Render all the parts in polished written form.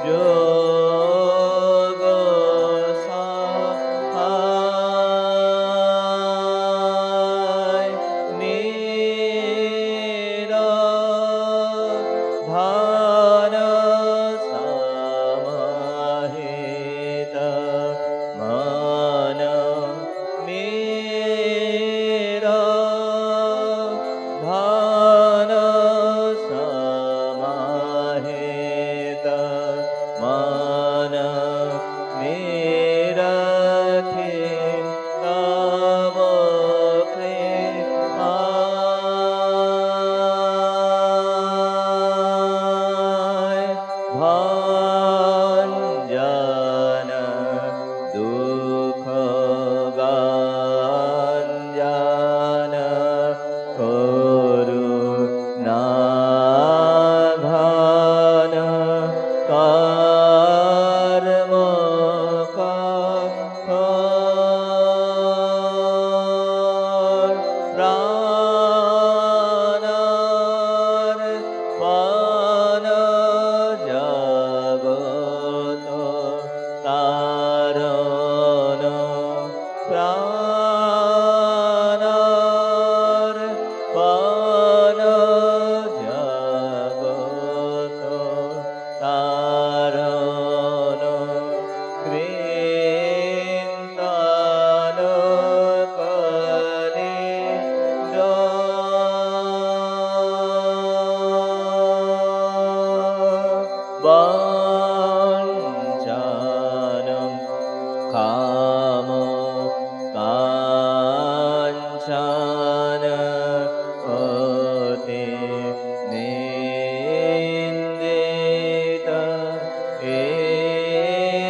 Yoga वाञ्छानं काम काञ्चन निन्दित इन्द्रिय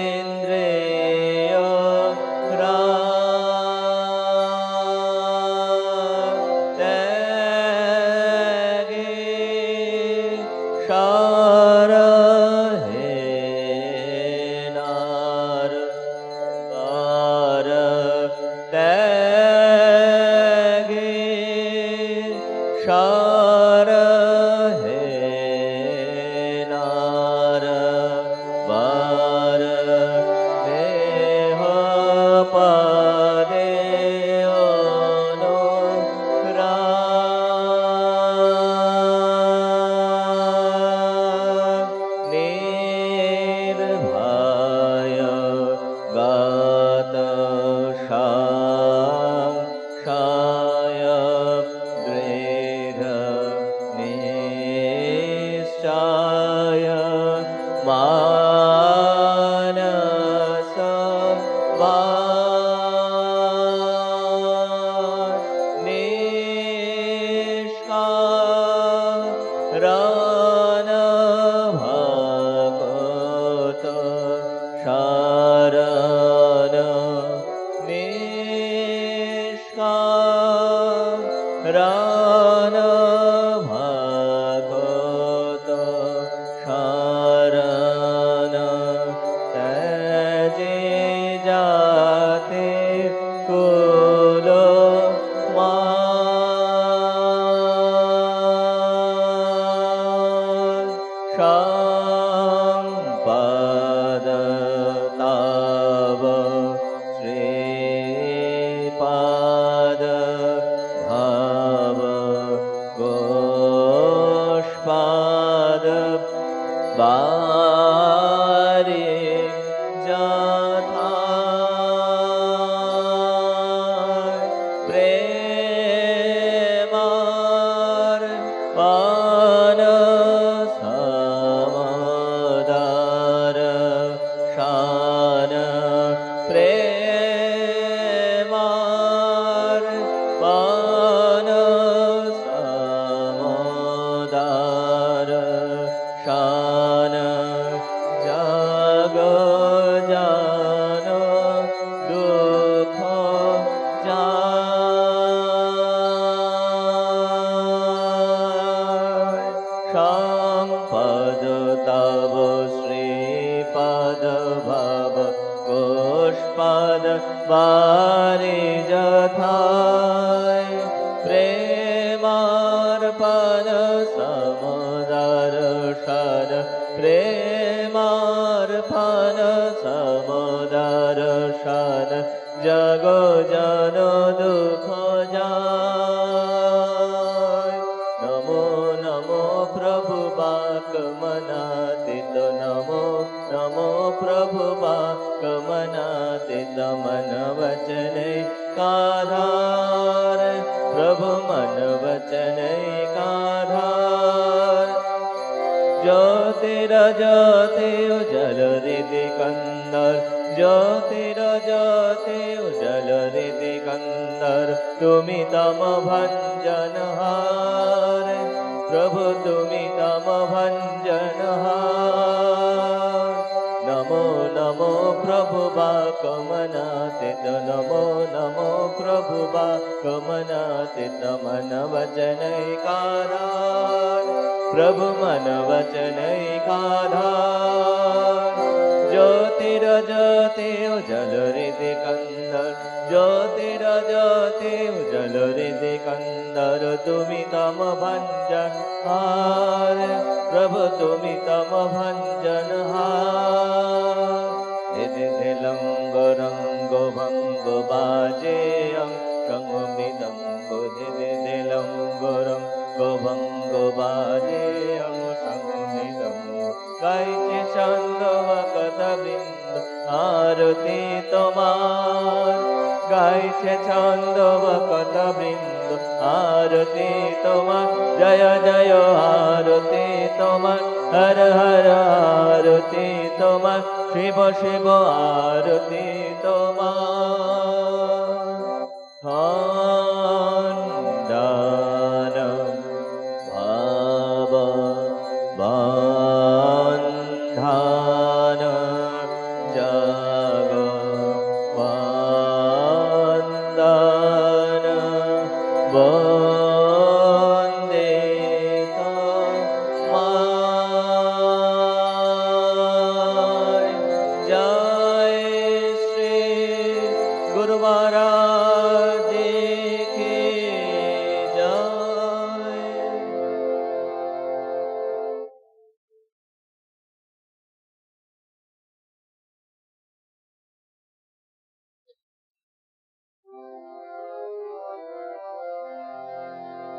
आरती তোমার গাইছে ছন্দ কত বৃন্দ आरती তোমার জয় জয় আরতি তোমার, হর হর আরতি তোমার, শিব শিব আরতি তোমার। খণ্ডানম ভাব বন্ধান জগবন্দন বন্দে তোমায়। জয় শ্রী গুরু মহারাজ কি জয়।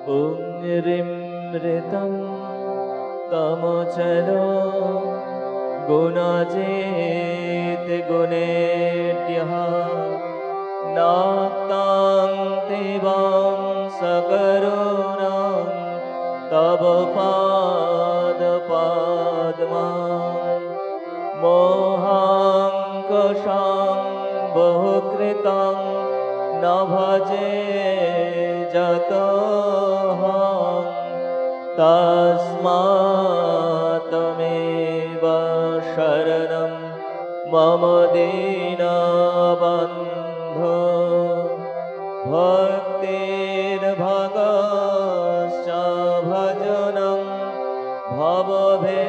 ॐ ह्रीं ऋतं तमोचलो गुणजित् गुणेभ्यः नाक्तां देवां सकरुणां तव पादपद्मं मोहाङ्कुशां बहुकृतं न भजे जतोऽहं तस्मात् त्वमेव शरणं मम दीनबन्धो। भक्तिर्भगश्च भजनं भवभेदकारि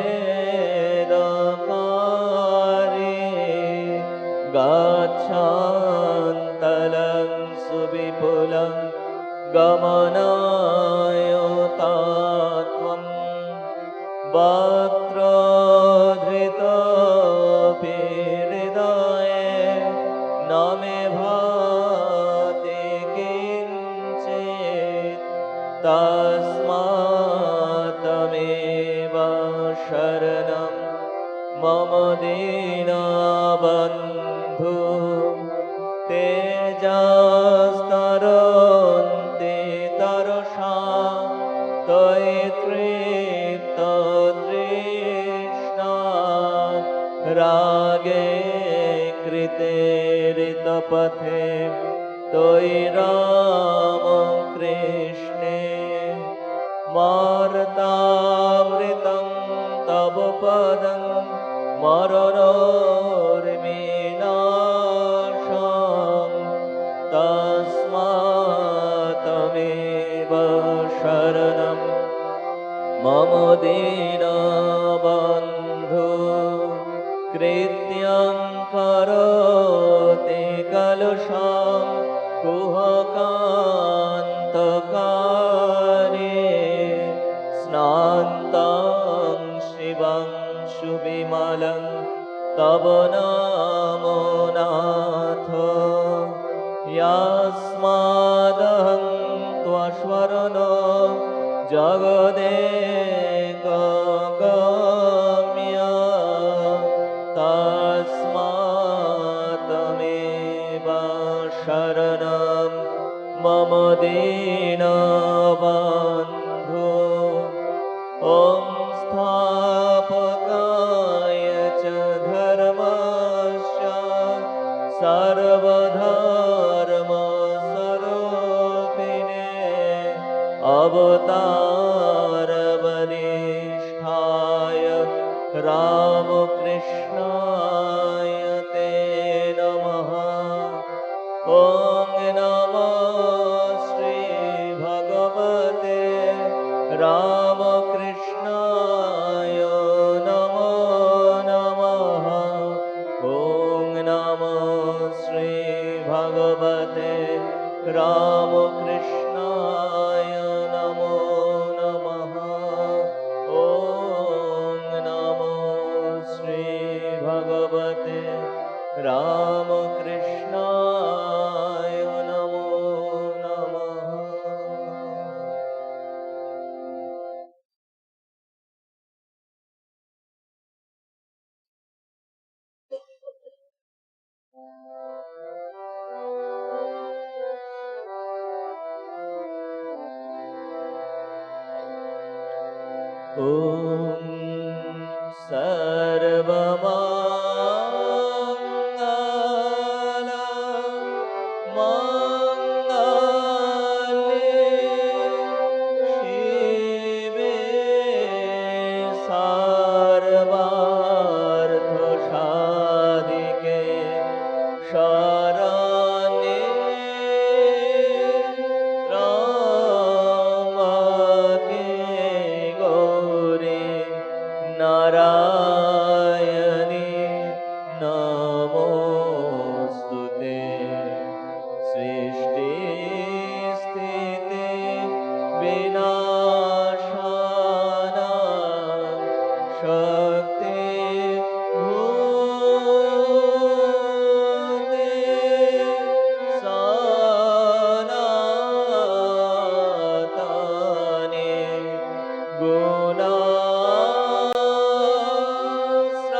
गच्छन्तलं सुविपुलं गमनाय तात्वं वक्त्रधृतोऽपि हृदये न मे भाति किञ्चित् तस्मात् त्वमेव शरणं मम दीनबन्धो। तेजस्तरन्ति तरसा त्वयि तृप्ततृष्णा रागे कृते ऋतपथे त्वयि रामकृष्णे मार्तामृतं तव पदं मरणोर्विनाशं तस्मात् त्वमेव शरणं मम दीनबन्धो। कृत्यं करोति कलुषं कुहकान्तकारे स्नान्तं शिवं सुविमलं तव नामो नाथ। यस्मादहं त्वशरणो जगदेकगम्य तस्मात् त्वमेव शरणं मम दीनबन्धो। ॐ स्थापकाय च धर्मस्य सर्वधर्मस्वरूपिणे अवतारवरिष्ठाय रामकृष्णाय ते नमः। ॐ नमो श्री भगवते रामकृष्णाय नमो नमः। ॐ नमो श्री भगवते रामकृष्णाय नमो नमः। ॐ नमो श्री भगवते रामकृष्णाय नमो नमः। ॐ सर्वमङ्गल मङ्गले शिवे सर्वार्थसाधिके शरण्ये त्र्यम्बके गौरी नारायणी नमोस्तुते सृष्टिस्थिति विनाशाना शक्ति भूते सनातने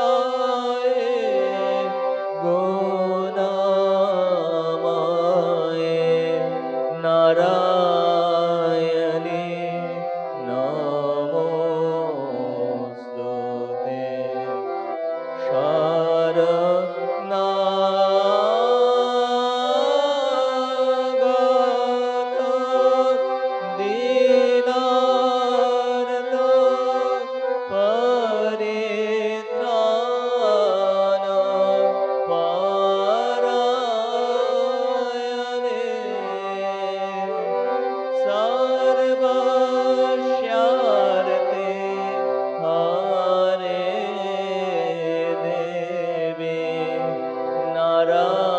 गुणाश्रये गुणमये नारायणी नमोस्तुते शरणागत दीनार्त परित्राण परायणे सर्वस्यार्थे हरे देवी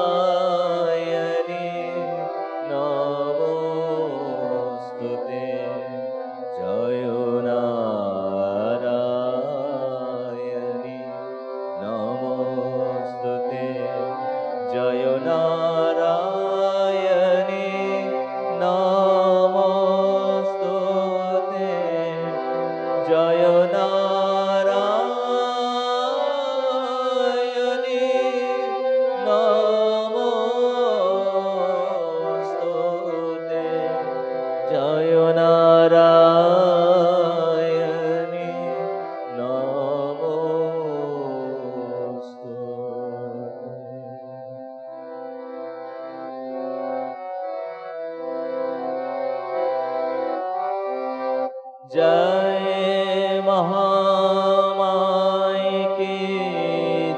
नारायणी नमोस्तुते जय नारायणी नमोस्तुते जय नारायणी नमोस्तुते जय नारायणी नमोस्तुते जय नारायणी नमोस्तुते जय महामाई की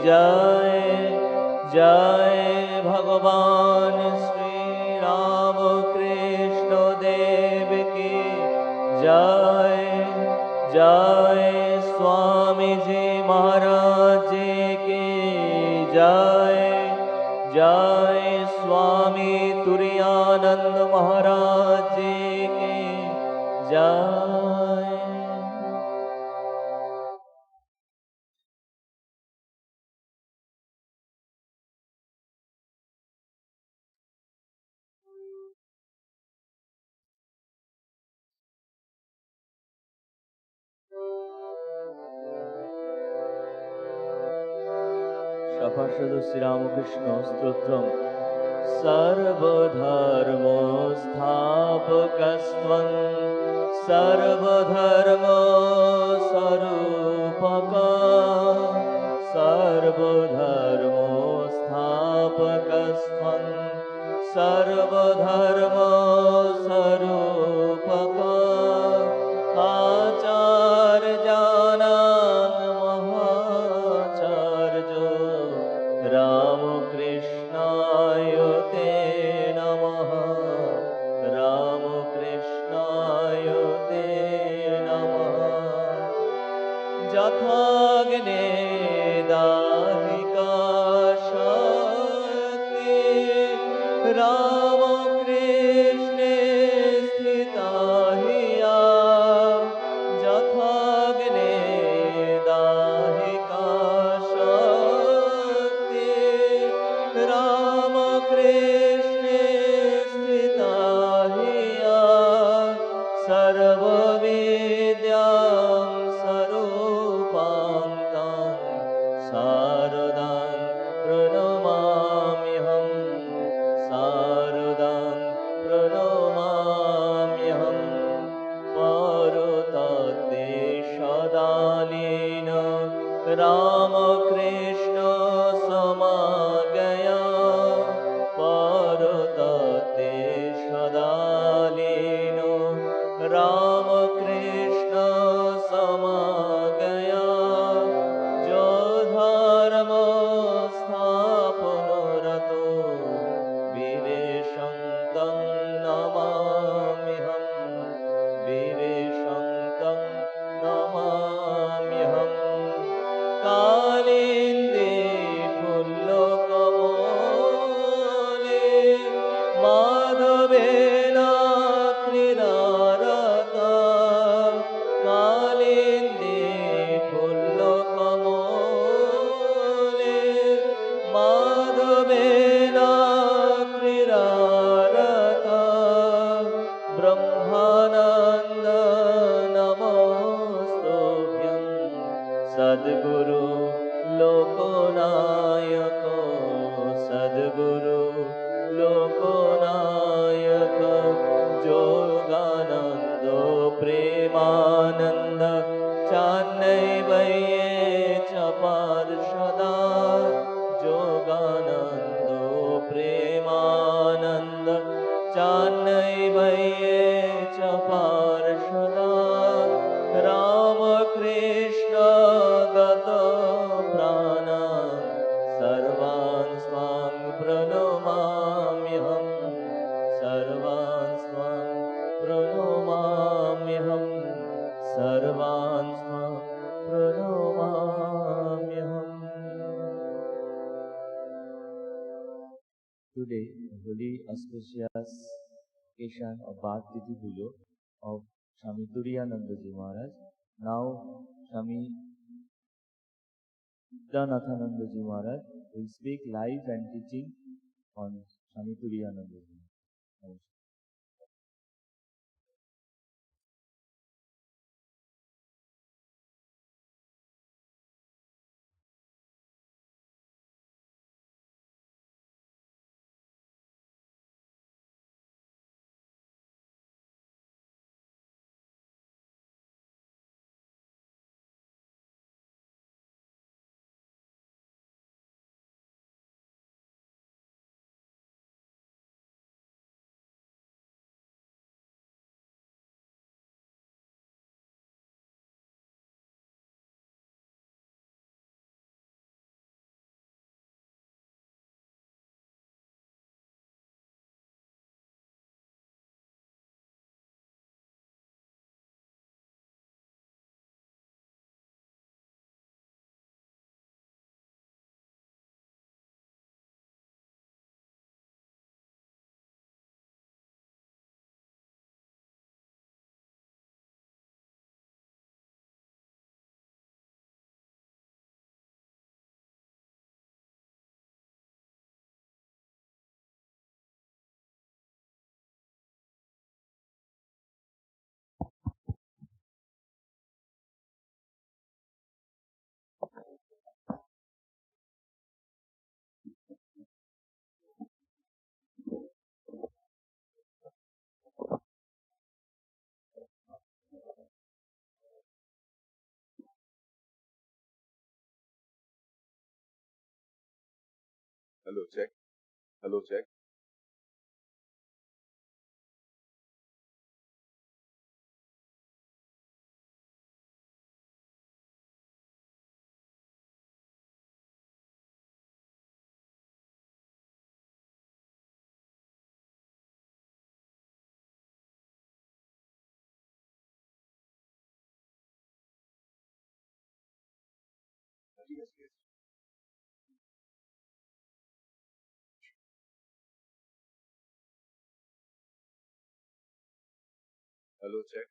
जय जय भगवान श्री रामकृष्ण देव की जय जय स्वामी जी महाराज जी की जय जय स्वामी तुरानंद महाराज जी की जय। सफाशद श्री रामकृष्ण स्तोत्रम सर्वधर्म स्थापकस्त्वं सर्वधर्म स्वरूपक सर्वधर्म स्थापकस्त्वं सर्वधर्म स्वरूपक आचार्याणां महाचार्यो रामकृष्णाय ते नमः रामकृष्णाय ते नमः यथाग्ने दाहिका शक्ति रामकृष्णे स्थिता हिया यथाग्ने दाहिका शक्ति रामकृष्णे स्थिता हिया सर्वविद्यां स्वरूपां तां राम कृष्ण समा गया परतते सदा लीनो राम कृष्ण समा गया जो धर्म स्थापन रतो वीरेशं तं नमाम्यहम् वीरेशं तं नमाम्यहम् कालिन्दे फुल्लकमले माधवेन क्रीडारता कालिन्दे फुल्लकमले माधवेन क्रीडारता ब्रह्मानन्द नमोस्तुभ्यं सद्गुरु लोकनायक सद्गुरु लोकनायक जोगानन्द प्रेमानन्द चान्नैवये च पार्षदा जोगानन्द प्रेमानन्द चान्नैवये च पार्षदा रामकृष्ण गत प्राणा सर्वान् स्वां प्रणमाम्यहम् सर्वान् स्वां प्रणमाम्यहम् सर्वान् Swan प्रणमाम्यहम्. Today, holy auspicious occasion of Bhakti Pujo of Swami Turiyananda Ji Maharaj. Now, Swami Dhanathananda Ji Maharaj will speak live and teaching on Swami Turiyananda Ji. Hello, check. Hello, check. Yes, yes. Hello, check.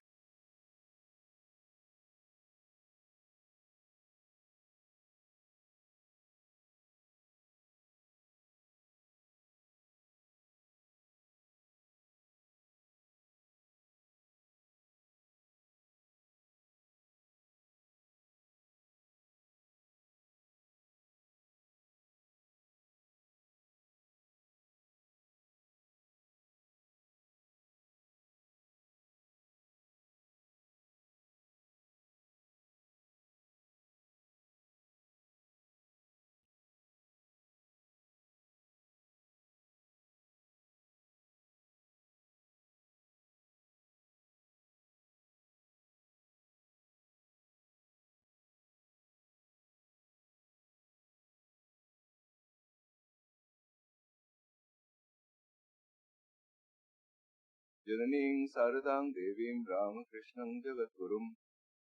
Jananing Saradang Devim Ramakrishnam Jagatgurum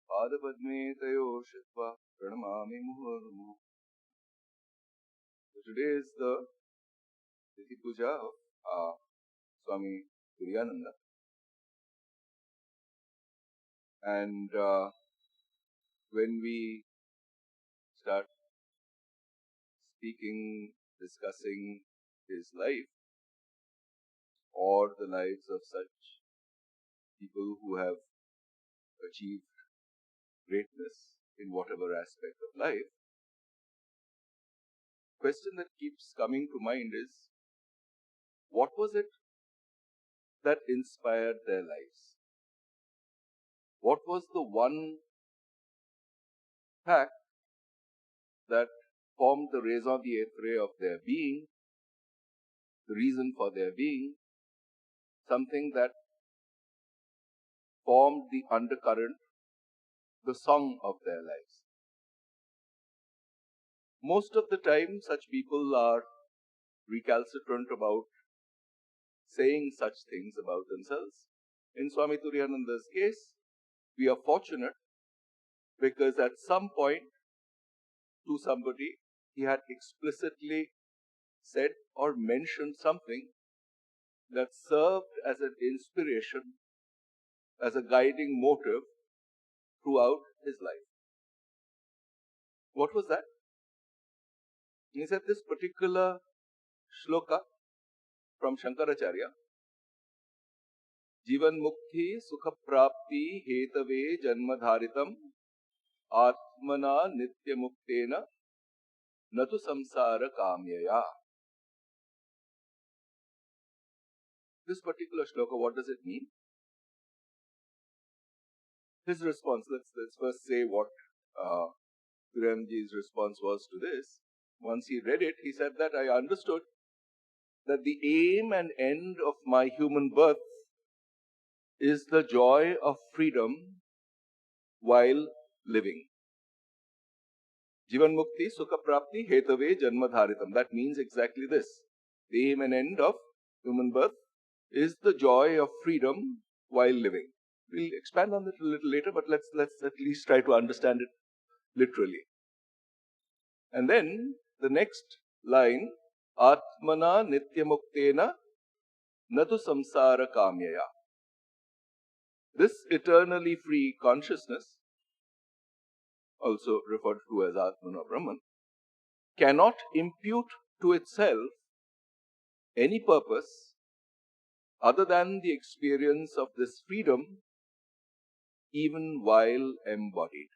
Padapadme Tayo Shitva Pranamami Muhurmu. So today is the Tithi Puja of Swami Turiyananda. And when we start speaking, discussing his life or the lives of such people who have achieved greatness in whatever aspect of life, the question that keeps coming to mind is, what was it that inspired their lives? What was the one fact that formed the raison d'etre of their being, the reason for their being, something that formed the undercurrent, the song of their lives? Most of the time, such people are recalcitrant about saying such things about themselves. In Swami Turiyananda's case, we are fortunate because at some point to somebody, he had explicitly said or mentioned something that served as an inspiration, as a guiding motive throughout his life. What was that? He said this particular shloka from Shankaracharya, Jivan Mukti Sukha Prapti Hetave Janmadharitam Atmana Nitya Muktena Natu Samsara Kamyaya. This particular shloka, what does it mean? His response, let's first say what Turiyanandaji's response was to this. Once he read it, he said that I understood that the aim and end of my human birth is the joy of freedom while living. Jivan Mukti Sukha Prapti Hetave Janmadharitam. That means exactly this. The aim and end of human birth is the joy of freedom while living. We'll expand on it a little later, but let's at least try to understand it literally. And then the next line, Atmana Nityamuktena Natu Samsara Kamyaya. This eternally free consciousness, also referred to as Atmana Brahman, cannot impute to itself any purpose other than the experience of this freedom even while embodied.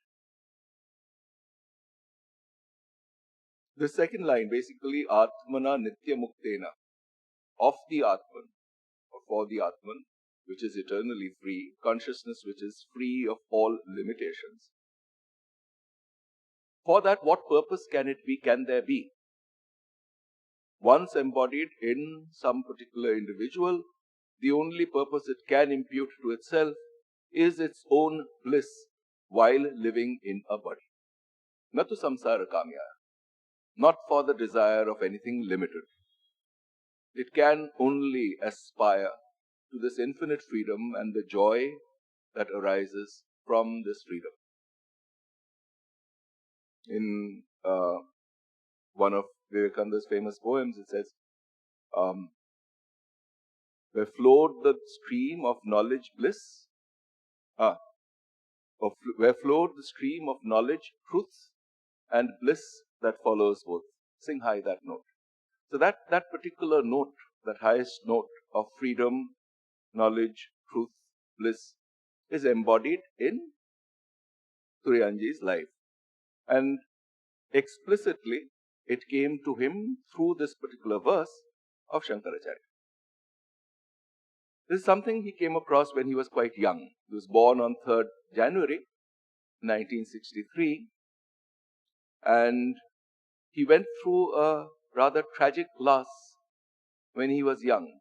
The second line, basically, Atmana Nitya Muktena, of the Atman, or for the Atman, which is eternally free, consciousness which is free of all limitations. For that, what purpose can there be? Once embodied in some particular individual, the only purpose it can impute to itself is its own bliss while living in a body. Natu samsara kamya, not for the desire of anything limited. It can only aspire to this infinite freedom and the joy that arises from this freedom. In one of Vivekananda's famous poems, it says, where flowed the stream of knowledge bliss, where flowed the stream of knowledge, truth, and bliss that follows both. Sing high that note. So that particular note, that highest note of freedom, knowledge, truth, bliss, is embodied in Turiyanandaji's life. And explicitly, it came to him through this particular verse of Shankaracharya. This is something he came across when he was quite young. He was born on 3rd January 1963, and he went through a rather tragic loss when he was young.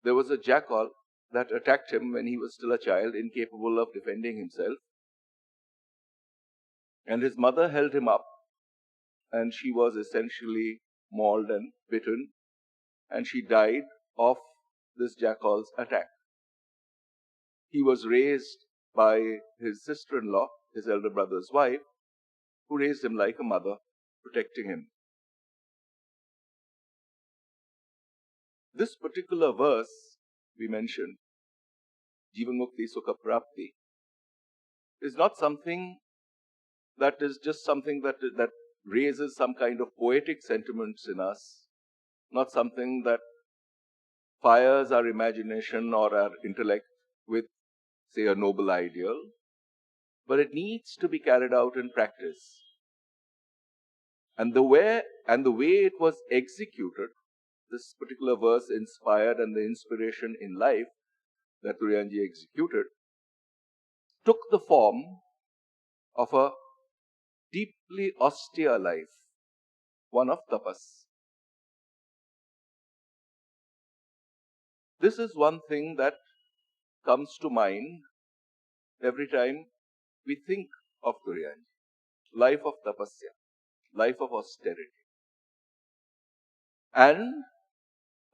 There was a jackal that attacked him when he was still a child, incapable of defending himself. And his mother held him up, and she was essentially mauled and bitten, and she died of this jackal's attack. he was raised by his sister-in-law, his elder brother's wife, who raised him like a mother, protecting him. This particular verse we mentioned, Jivan Mukti Sukha Prapti, is not something that is just something that raises some kind of poetic sentiments in us, not something that fires our imagination or our intellect with, say, a noble ideal, but it needs to be carried out in practice. And the way it was executed, this particular verse inspired, and the inspiration in life that Turiyanji executed, took the form of a deeply austere life, one of tapas. This is one thing that comes to mind every time we think of Turiyanji. Life of tapasya, life of austerity, and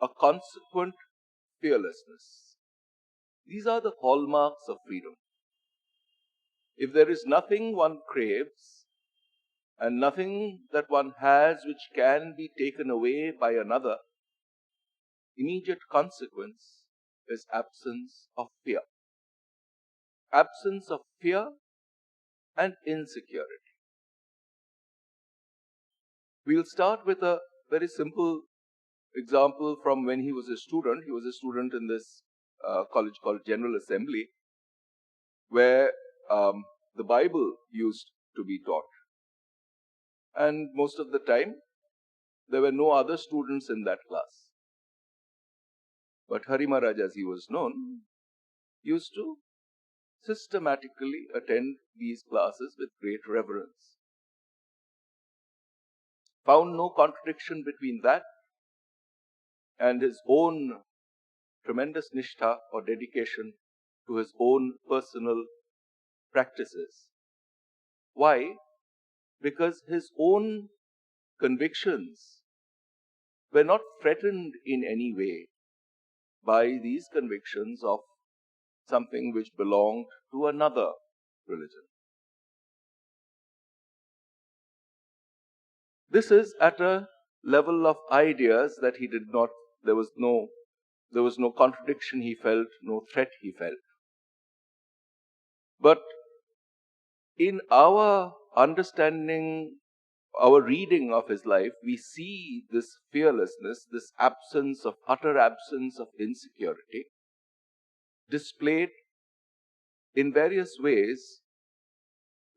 a consequent fearlessness. These are the hallmarks of freedom. If there is nothing one craves and nothing that one has which can be taken away by another, immediate consequence is absence of fear. Absence of fear and insecurity. We'll start with a very simple example from when he was a student. He was a student in this college called General Assembly, where the Bible used to be taught. And most of the time, there were no other students in that class. But Hari Maharaj, as he was known, used to systematically attend these classes with great reverence. Found no contradiction between that and his own tremendous nishtha or dedication to his own personal practices. Why? Because his own convictions were not threatened in any way by these convictions of something which belonged to another religion. This is at a level of ideas that he did not, there was no contradiction he felt, no threat he felt. But in our understanding, our reading of his life, we see this fearlessness, this utter absence of insecurity, displayed in various ways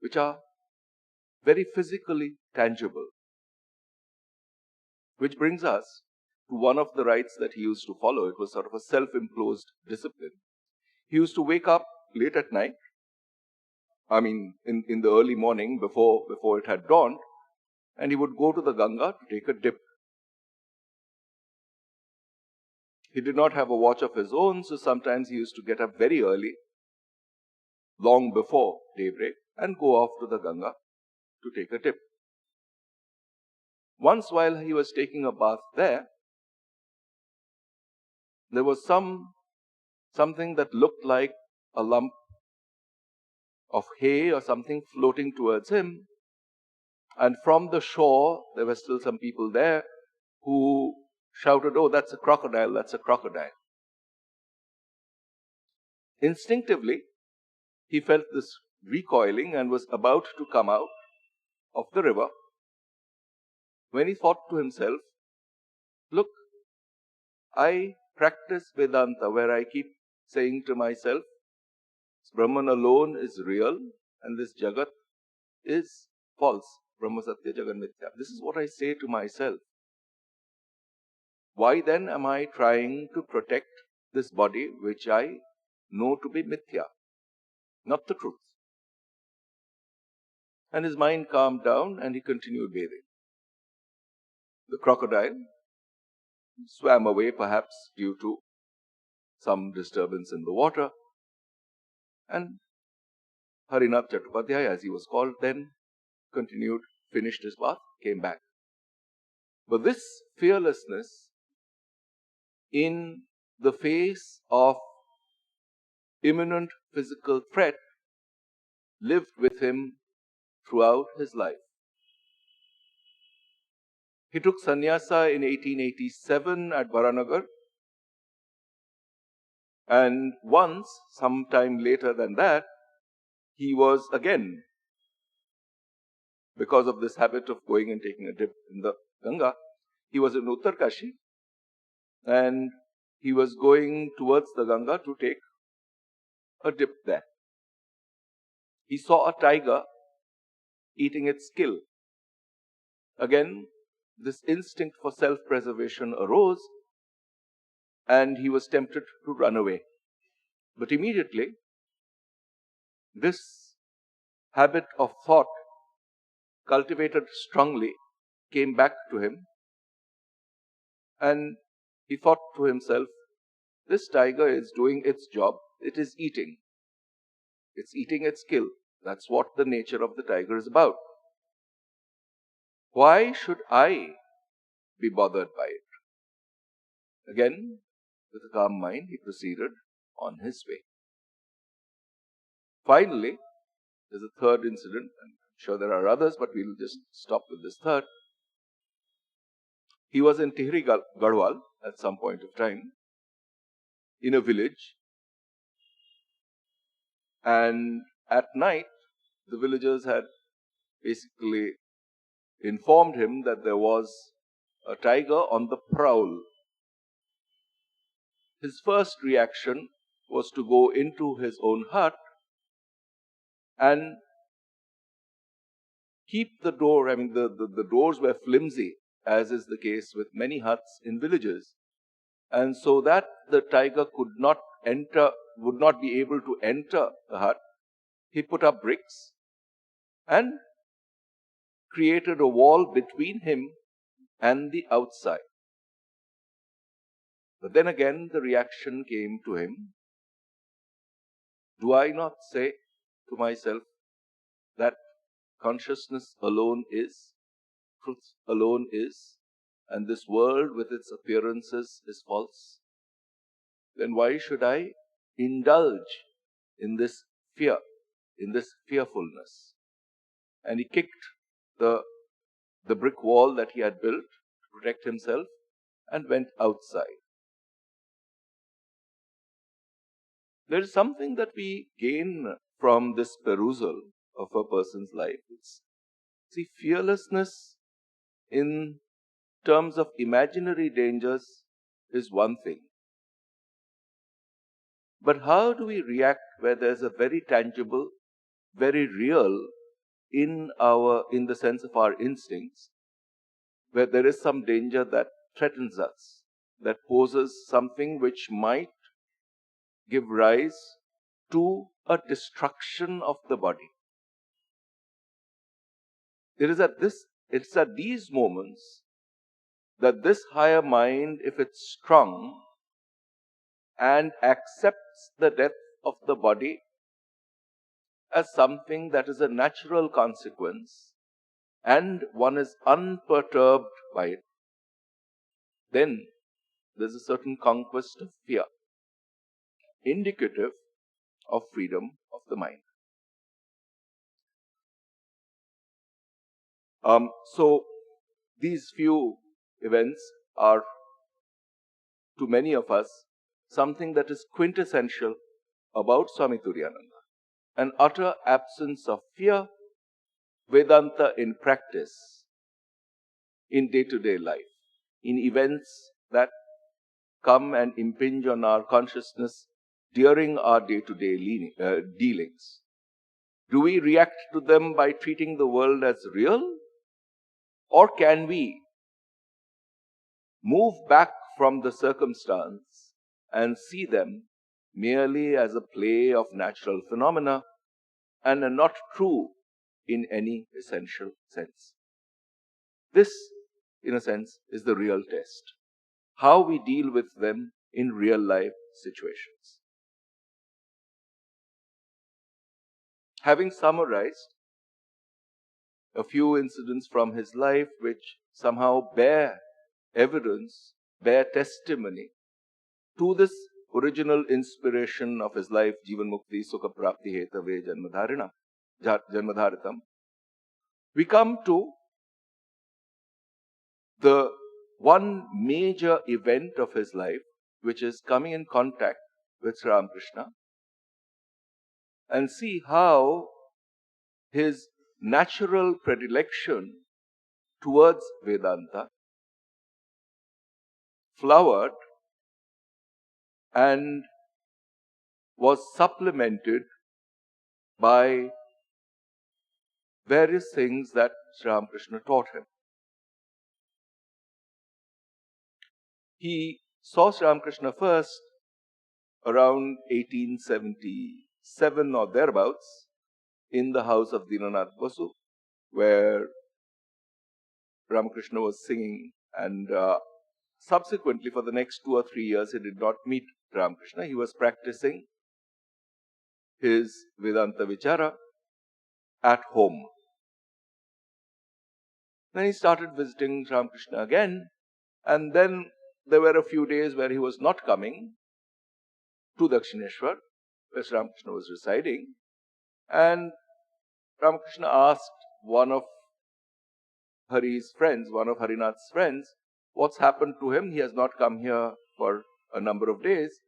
which are very physically tangible. Which brings us to one of the rites that he used to follow. It was sort of a self-imposed discipline. He used to wake up late at night, in the early morning before it had dawned, and he would go to the Ganga to take a dip. He did not have a watch of his own, so sometimes he used to get up very early, long before daybreak, and go off to the Ganga to take a dip. Once while he was taking a bath there was something that looked like a lump of hay or something floating towards him. And from the shore, there were still some people there who shouted, "Oh, that's a crocodile, that's a crocodile." Instinctively, he felt this recoiling and was about to come out of the river when he thought to himself, "Look, I practice Vedanta where I keep saying to myself, Brahman alone is real and this Jagat is false. Brahma Satya Jagat Mithya. This is what I say to myself. Why then am I trying to protect this body which I know to be Mithya, not the truth?" And his mind calmed down and he continued bathing. The crocodile swam away, perhaps due to some disturbance in the water. And Harinath Chattopadhyay, as he was called then, continued, finished his bath, came back. But this fearlessness in the face of imminent physical threat lived with him throughout his life. He took sannyasa in 1887 at Baranagar, and once, sometime later than that, he was again, because of this habit of going and taking a dip in the Ganga, he was in Uttarkashi, and he was going towards the Ganga to take a dip there. He saw a tiger eating its kill. Again, this instinct for self-preservation arose, and he was tempted to run away. But immediately, this habit of thought, cultivated strongly, came back to him, and he thought to himself, this tiger is doing its job, it is eating. It's eating its kill. That's what the nature of the tiger is about. Why should I be bothered by it? Again, with a calm mind, he proceeded on his way. Finally, there's a third incident. I'm sure there are others, but we'll just stop with this third. He was in Tihri Garhwal at some point of time, in a village, and at night, the villagers had basically informed him that there was a tiger on the prowl. His first reaction was to go into his own hut and keep the door. I mean, the doors were flimsy, as is the case with many huts in villages. And so that the tiger could not enter, would not be able to enter the hut, he put up bricks and created a wall between him and the outside. But then again, the reaction came to him. Do I not say to myself that consciousness alone is, truth alone is, and this world with its appearances is false? Then why should I indulge in this fear, in this fearfulness? And he kicked the brick wall that he had built to protect himself and went outside. There is something that we gain from this perusal of a person's life. See, fearlessness in terms of imaginary dangers is one thing. But how do we react where there's a very tangible, very real in the sense of our instincts, where there is some danger that threatens us, that poses something which might give rise to a destruction of the body? It's at these moments that this higher mind, if it's strong and accepts the death of the body as something that is a natural consequence, and one is unperturbed by it, then there's a certain conquest of fear, indicative of freedom of the mind. So these few events are, to many of us, something that is quintessential about Swami Turiyananda. An utter absence of fear, Vedanta in practice, in day-to-day life, in events that come and impinge on our consciousness during our day-to-day dealings. Do we react to them by treating the world as real? Or can we move back from the circumstance and see them merely as a play of natural phenomena and are not true in any essential sense? This, in a sense, is the real test. How we deal with them in real life situations. Having summarized a few incidents from his life which somehow bear evidence, bear testimony to this original inspiration of his life, Jivan Mukti Sukha Prapti Hetave Janmadharitam, we come to the one major event of his life, which is coming in contact with Sri Ramakrishna, and see how his natural predilection towards Vedanta flowered and was supplemented by various things that Sri Ramakrishna taught him. He saw Sri Ramakrishna first around 1877 or thereabouts in the house of Dinanath Basu, where Ramakrishna was singing, and subsequently for the next 2 or 3 years he did not meet Ramakrishna. He was practicing his Vedanta Vichara at home. Then he started visiting Ramakrishna again, and then there were a few days where he was not coming to Dakshineshwar, where Ramakrishna was residing, and Ramakrishna asked one of Hari's friends, one of Harinath's friends, what's happened to him? He has not come here for a number of days.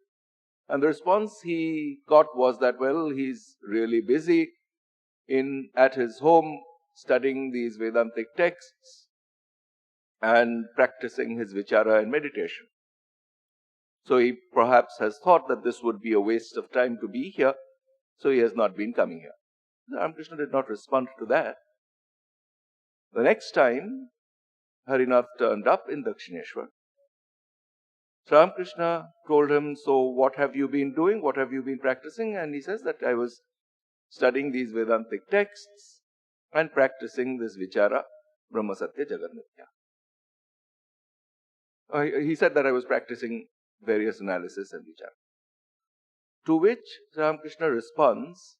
And the response he got was that, well, he's really busy at his home studying these Vedantic texts and practicing his vichara and meditation. So he perhaps has thought that this would be a waste of time to be here, so he has not been coming here. Ramakrishna did not respond to that. The next time Harinath turned up in Dakshineshwar, Ramakrishna told him, so what have you been doing? What have you been practicing? And he says that I was studying these Vedantic texts and practicing this vichara, Brahma Satya Jagat Mithya. He said that I was practicing various analysis and vichara. To which Ramakrishna responds,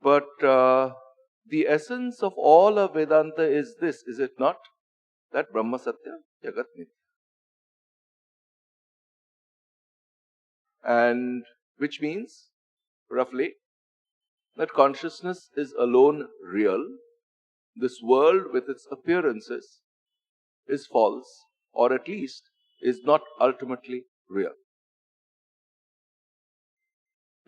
but the essence of all of Vedanta is this, is it not? That Brahma Satya Jagat Mithya. And which means, roughly, that consciousness is alone real. This world with its appearances is false, or at least is not ultimately real.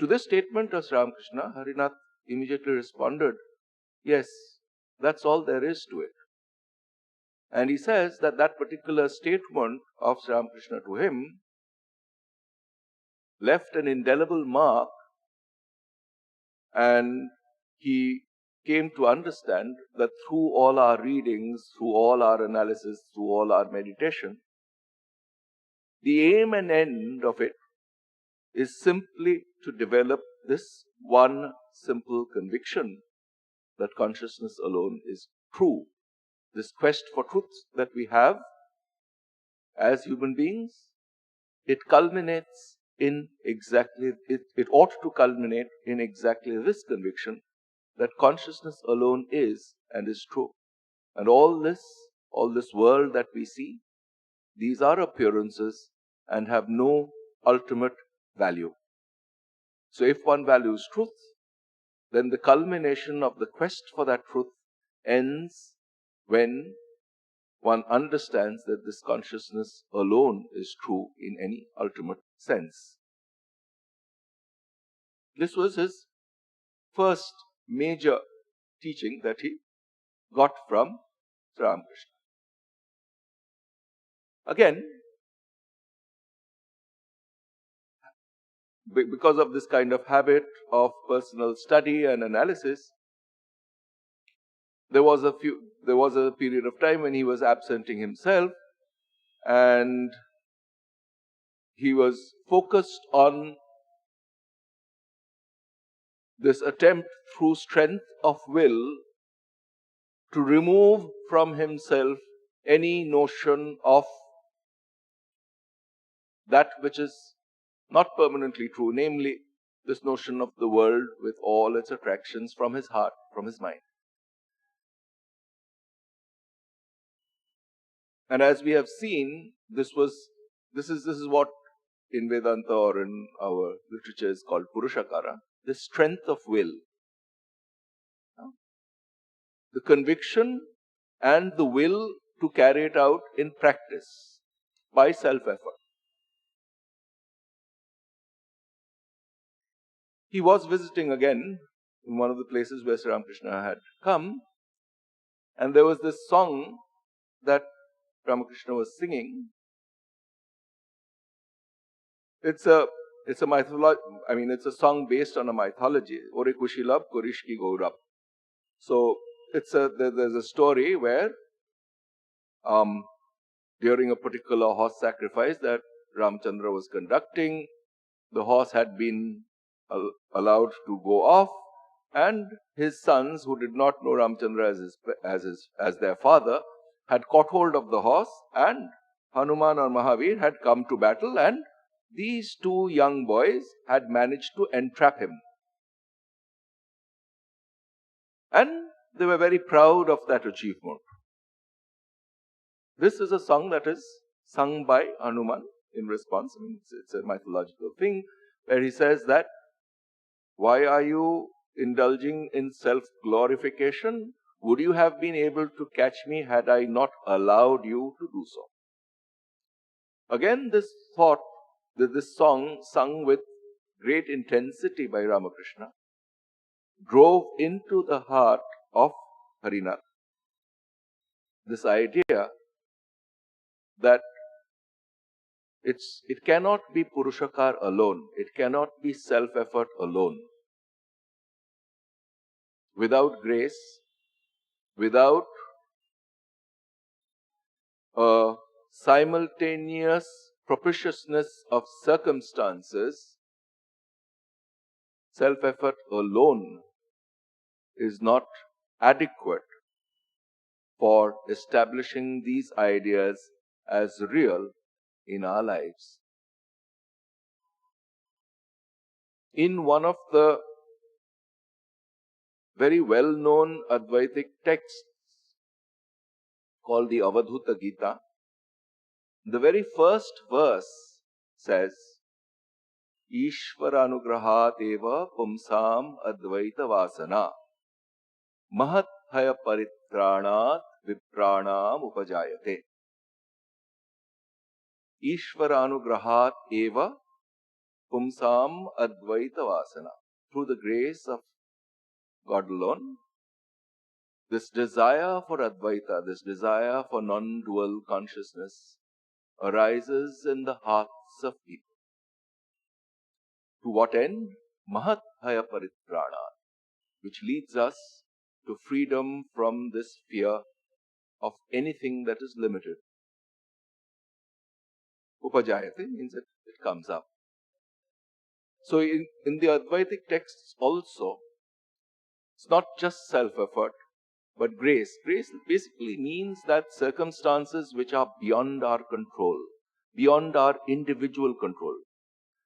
To this statement of Ramakrishna, Harinath immediately responded, yes, that's all there is to it. And he says that that particular statement of Sri Ramakrishna to him left an indelible mark, and he came to understand that through all our readings, through all our analysis, through all our meditation, the aim and end of it is simply to develop this one simple conviction that consciousness alone is true. This quest for truth that we have as human beings, it culminates in exactly, it ought to culminate in exactly this conviction that consciousness alone is and is true. And all this world that we see, these are appearances and have no ultimate value. So if one values truth, then the culmination of the quest for that truth ends when one understands that this consciousness alone is true in any ultimate sense. This was his first major teaching that he got from Sri Ramakrishna. Again, because of this kind of habit of personal study and analysis, there was a period of time when he was absenting himself, and he was focused on this attempt through strength of will to remove from himself any notion of that which is not permanently true, namely this notion of the world with all its attractions from his heart, from his mind. And as we have seen, this is what in Vedanta or in our literature is called Purushakara, the strength of will. The conviction and the will to carry it out in practice by self-effort. He was visiting again in one of the places where Sri Ramakrishna had come, and there was this song that Ramakrishna was singing. It's a mythology. I mean, it's a song based on a mythology. Ore Kushilab Kurishki Gaurab. So there's a story where during a particular horse sacrifice that Ramchandra was conducting, the horse had been allowed to go off, and his sons, who did not know Ramchandra as their father, had caught hold of the horse, and Hanuman or Mahavir had come to battle, and these two young boys had managed to entrap him. And they were very proud of that achievement. This is a song that is sung by Hanuman in response. I mean, it's a mythological thing where he says that, why are you indulging in self-glorification? Would you have been able to catch me had I not allowed you to do so? Again, this thought, that this song sung with great intensity by Ramakrishna drove into the heart of Harinath this idea that it cannot be Purushakar alone, it cannot be self-effort alone. Without grace, without a simultaneous propitiousness of circumstances, self-effort alone is not adequate for establishing these ideas as real in our lives. In one of the very well-known Advaitic texts called the Avadhuta Gita, the very first verse says, Ishvaranugrahat eva pumsam advaita vasana mahat haya paritranat vipranam upajayate. Ishvaranugrahat eva pumsam advaita vasana. Through the grace of God alone, this desire for Advaita, this desire for non-dual consciousness arises in the hearts of people. To what end? Mahat haya paritranat, which leads us to freedom from this fear of anything that is limited. Upajayate means that it comes up. So in the Advaitic texts also, it's not just self-effort, but grace. Grace basically means that circumstances which are beyond our control, beyond our individual control.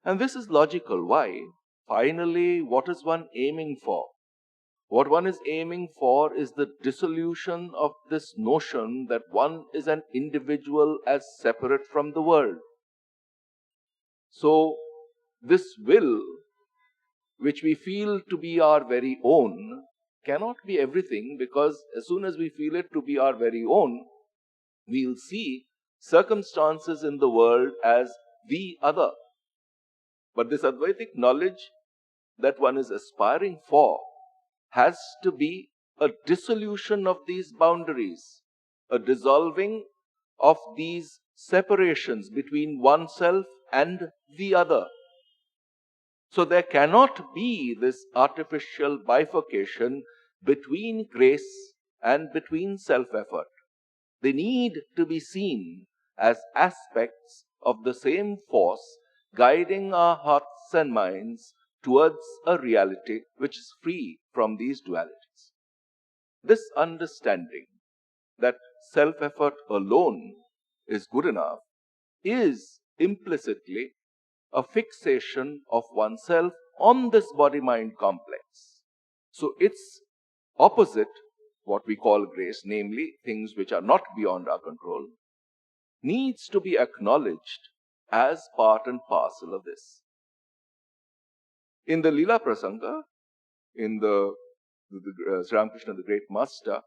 And this is logical. Why? Finally, what is one aiming for? What one is aiming for is the dissolution of this notion that one is an individual as separate from the world. So, this will, which we feel to be our very own, cannot be everything, because as soon as we feel it to be our very own, we'll see circumstances in the world as the other. But this Advaitic knowledge that one is aspiring for has to be a dissolution of these boundaries, a dissolving of these separations between oneself and the other. So there cannot be this artificial bifurcation between grace and between self-effort. They need to be seen as aspects of the same force guiding our hearts and minds towards a reality which is free from these dualities. This understanding that self-effort alone is good enough is implicitly a fixation of oneself on this body-mind complex. So its opposite, what we call grace, namely things which are not beyond our control, needs to be acknowledged as part and parcel of this. In the Leela Prasanga, in the Sri Ramakrishna, the great master,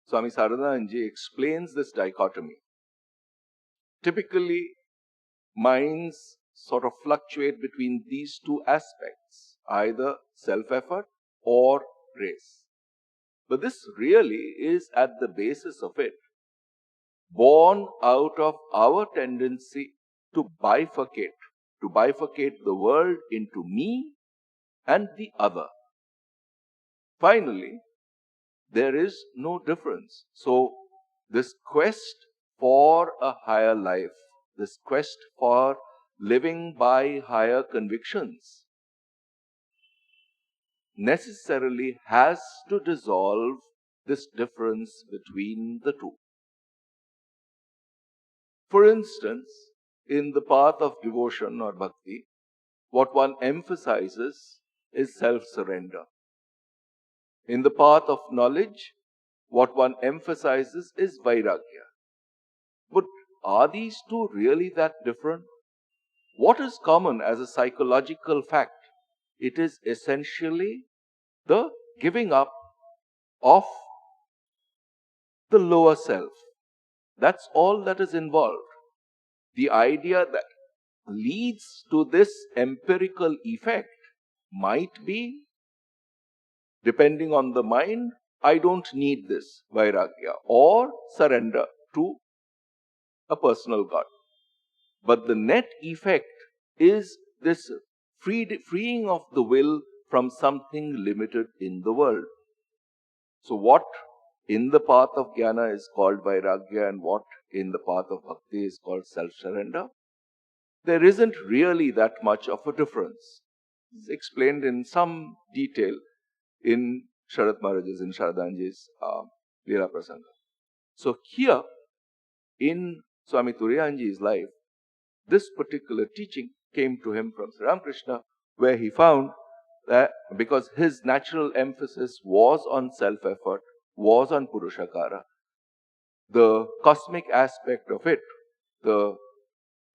Swami Sarananji explains this dichotomy. Typically, minds sort of fluctuate between these two aspects, either self-effort or grace. But this really is at the basis of it, born out of our tendency to bifurcate the world into me and the other. Finally, there is no difference. So, this quest for a higher life, this quest for living by higher convictions, necessarily has to dissolve this difference between the two. For instance, in the path of devotion or bhakti, what one emphasizes is self-surrender. In the path of knowledge, what one emphasizes is vairagya. But are these two really that different? What is common as a psychological fact? It is essentially the giving up of the lower self. That's all that is involved. The idea that leads to this empirical effect might be, depending on the mind, I don't need this vairagya or surrender to a personal God. But the net effect is this freeing of the will from something limited in the world. So what in the path of jnana is called vairagya and what in the path of bhakti is called self-surrender, there isn't really that much of a difference. It's explained in some detail in Sharat Maharaj's, in Sharadanji's Leela Prasanga. So here, in Swami Turiyanji's life, this particular teaching came to him from Sri Ramakrishna, where he found that because his natural emphasis was on self-effort, was on Purushakara, the cosmic aspect of it, the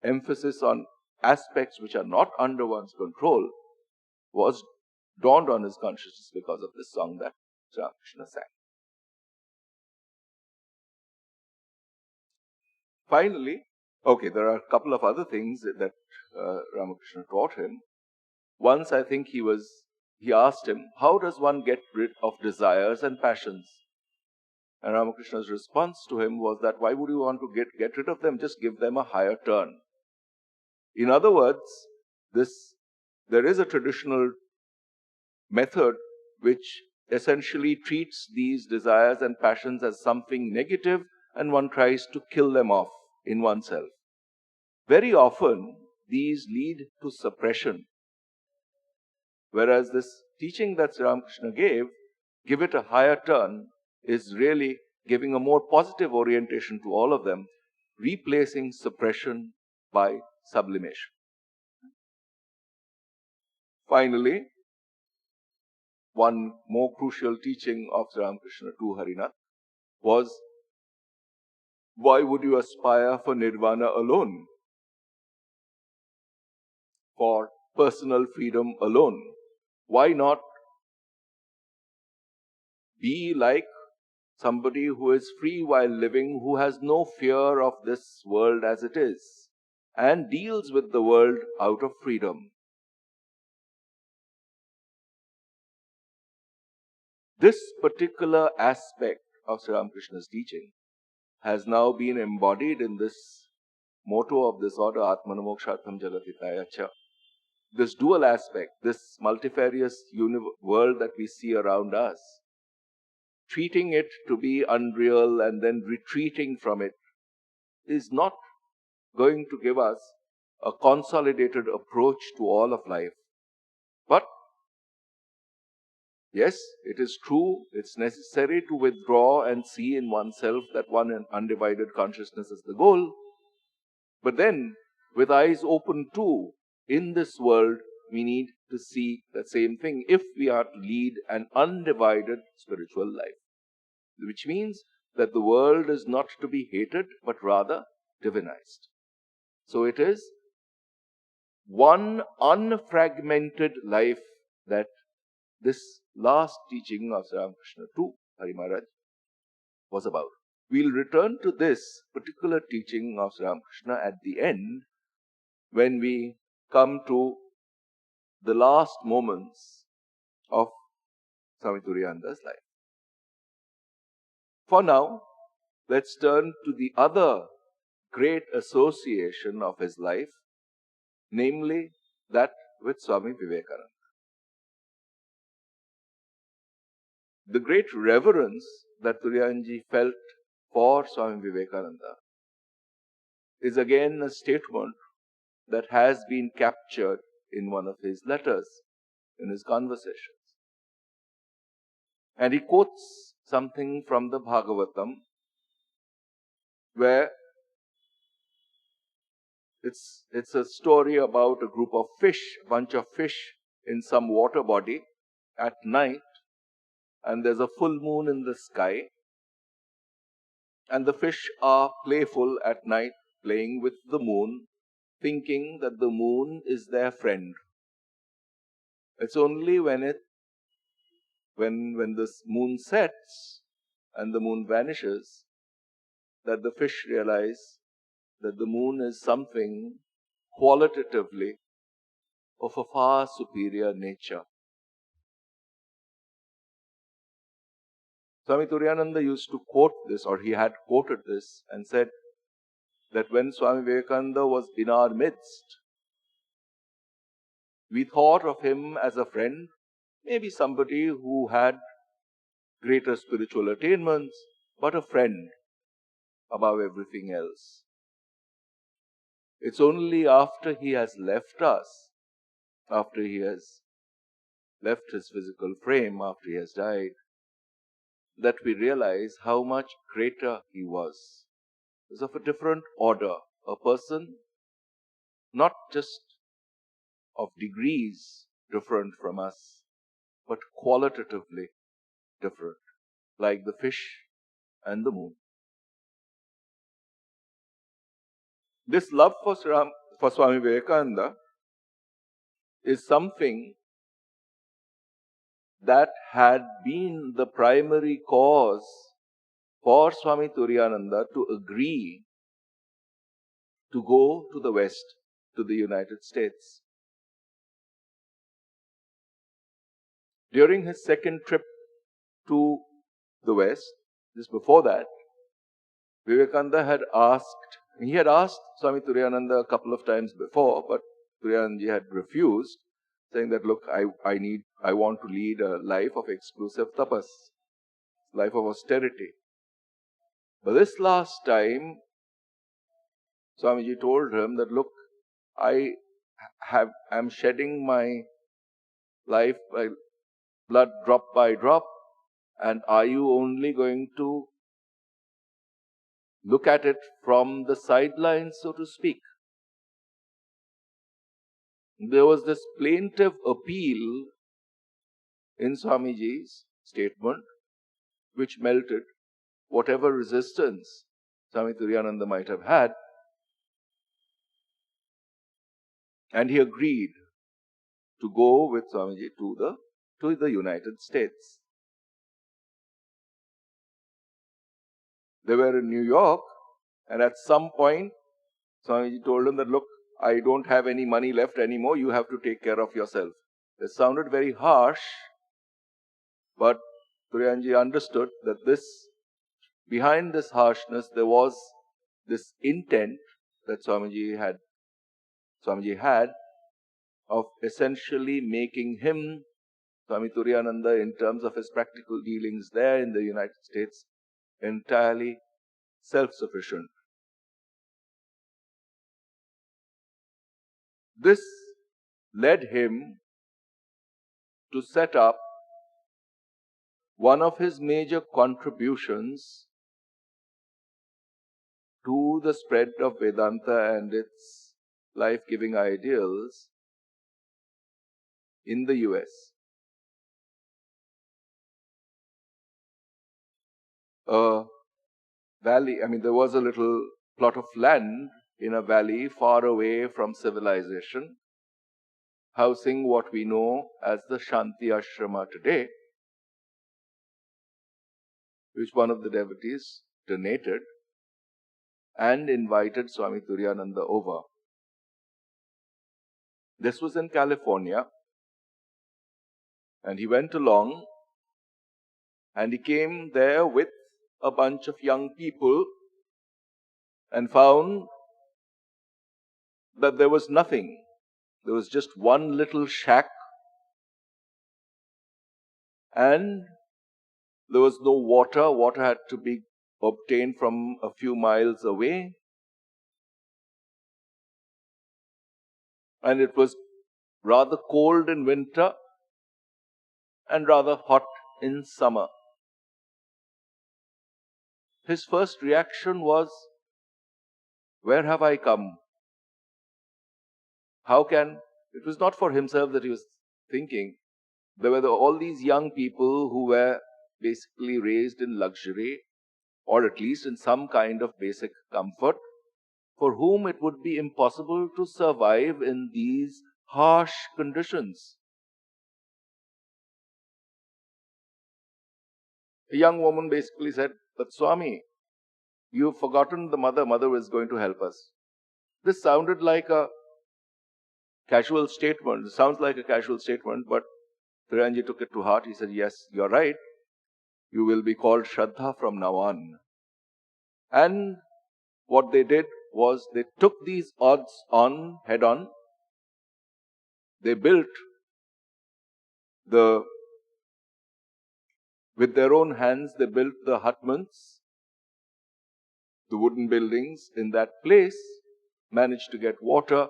emphasis on aspects which are not under one's control, was dawned on his consciousness because of this song that Sri Ramakrishna sang. Finally, okay, there are a couple of other things that Ramakrishna taught him. Once I think he asked him, how does one get rid of desires and passions? And Ramakrishna's response to him was that, why would you want to get rid of them? Just give them a higher turn. In other words, there is a traditional method which essentially treats these desires and passions as something negative, and one tries to kill them off in oneself. Very often, these lead to suppression. Whereas this teaching that Sri Ramakrishna gave, give it a higher turn, is really giving a more positive orientation to all of them, replacing suppression by sublimation. Finally, one more crucial teaching of Sri Ramakrishna to Harinath was, why would you aspire for nirvana alone? For personal freedom alone? Why not be like somebody who is free while living, who has no fear of this world as it is, and deals with the world out of freedom? This particular aspect of Sri Ramakrishna's teaching has now been embodied in this motto of this order, Atmanamokshartham Jagatitaya Cha. This dual aspect, this multifarious world that we see around us, treating it to be unreal and then retreating from it, is not going to give us a consolidated approach to all of life. But yes, it is true, it's necessary to withdraw and see in oneself that one undivided consciousness is the goal. But then, with eyes open too, in this world, we need to see the same thing if we are to lead an undivided spiritual life. Which means that the world is not to be hated, but rather divinized. So it is one unfragmented life that this last teaching of Sri Ramakrishna to Hari Maharaj was about. We'll return to this particular teaching of Sri Ramakrishna at the end when we come to the last moments of Swami Turiyananda's life. For now, let's turn to the other great association of his life, namely that with Swami Vivekananda. The great reverence that Turiyanji felt for Swami Vivekananda is again a statement that has been captured in one of his letters, in his conversations. And he quotes something from the Bhagavatam, where it's a story about a group of fish, a bunch of fish in some water body at night, and there's a full moon in the sky, and the fish are playful at night, playing with the moon, thinking that the moon is their friend. It's only when this moon sets and the moon vanishes that the fish realize that the moon is something qualitatively of a far superior nature. Swami Turiyananda used to quote this, or he had quoted this, and said that when Swami Vivekananda was in our midst, we thought of him as a friend, maybe somebody who had greater spiritual attainments, but a friend above everything else. It's only after he has left us, after he has left his physical frame, after he has died, that we realize how much greater he was. He was of a different order, a person not just of degrees different from us, but qualitatively different, like the fish and the moon. This love for Swami Vivekananda is something that had been the primary cause for Swami Turiyananda to agree to go to the West, to the United States. During his second trip to the West, just before that, Vivekananda had asked Swami Turiyananda a couple of times before, but Turiyananji had refused, saying that, look, I want to lead a life of exclusive tapas, life of austerity. But this last time, Swamiji told him that, look, I am shedding my life by blood drop by drop, and are you only going to look at it from the sidelines, so to speak? There was this plaintive appeal in Swamiji's statement, which melted whatever resistance Swami Turiyananda might have had, and he agreed to go with Swamiji to the United States. They were in New York, and at some point, Swamiji told him that, look, I don't have any money left anymore, you have to take care of yourself. It sounded very harsh, but Turiyanji understood that behind this harshness, there was this intent that Swamiji had of essentially making him, Swami Turiyananda, in terms of his practical dealings there in the United States, entirely self-sufficient. This led him to set up one of his major contributions to the spread of Vedanta and its life-giving ideals in the US. A valley, there was a little plot of land in a valley far away from civilization, housing what we know as the Shanti Ashrama today, which one of the devotees donated and invited Swami Turiyananda over. This was in California, and he went along and he came there with a bunch of young people and found that there was nothing. There was just one little shack, and there was no water. Water had to be obtained from a few miles away. And it was rather cold in winter and rather hot in summer. His first reaction was, where have I come? How can... It was not for himself that he was thinking. There were all these young people who were basically raised in luxury, or at least in some kind of basic comfort, for whom it would be impossible to survive in these harsh conditions. A young woman basically said, but Swami, you've forgotten the mother. Mother is going to help us. This sounded like a casual statement. It sounds like a casual statement, but Turiyanji took it to heart. He said, yes, you're right. You will be called Shraddha from now on. And what they did was they took these odds on, head on. They built with their own hands, they built the hutments, the wooden buildings in that place, managed to get water,